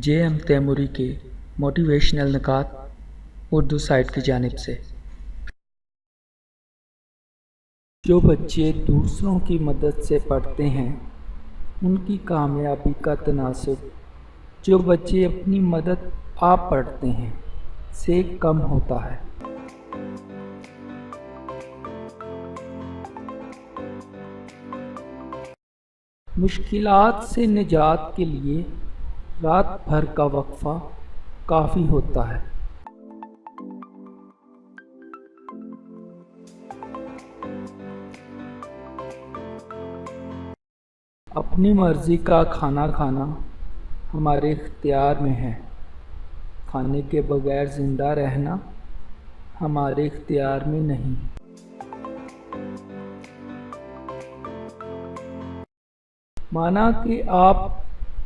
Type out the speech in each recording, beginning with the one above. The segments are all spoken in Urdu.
جے ایم تیموری کے موٹیویشنل نکات اردو سائٹ کی جانب سے۔ جو بچے دوسروں کی مدد سے پڑھتے ہیں ان کی کامیابی کا تناسب جو بچے اپنی مدد آپ پڑھتے ہیں سے کم ہوتا ہے۔ مشکلات سے نجات کے لیے رات بھر کا وقفہ کافی ہوتا ہے۔ اپنی مرضی کا کھانا کھانا ہمارے اختیار میں ہے، کھانے کے بغیر زندہ رہنا ہمارے اختیار میں نہیں۔ مانا کہ آپ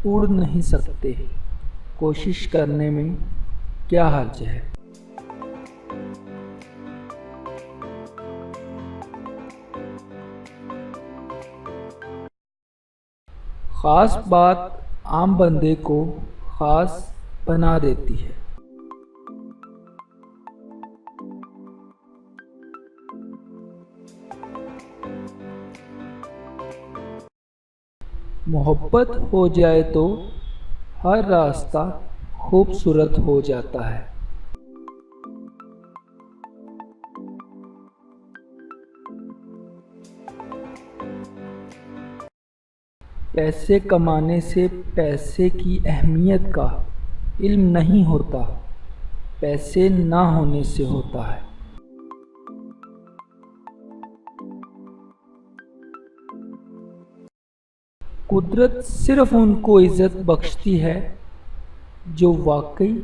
اڑ نہیں سکتے، کوشش کرنے میں کیا حرج ہے؟ خاص بات عام بندے کو خاص بنا دیتی ہے۔ محبت ہو جائے تو ہر راستہ خوبصورت ہو جاتا ہے۔ پیسے کمانے سے پیسے کی اہمیت کا علم نہیں ہوتا، پیسے نہ ہونے سے ہوتا ہے۔ قدرت صرف ان کو عزت بخشتی ہے جو واقعی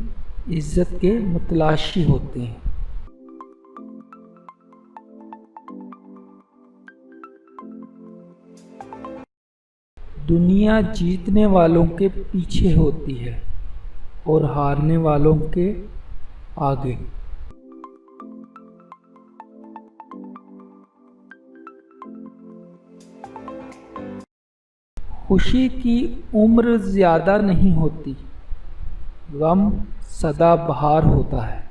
عزت کے متلاشی ہوتے ہیں۔ دنیا جیتنے والوں کے پیچھے ہوتی ہے اور ہارنے والوں کے آگے۔ خوشی کی عمر زیادہ نہیں ہوتی، غم سدا بہار ہوتا ہے۔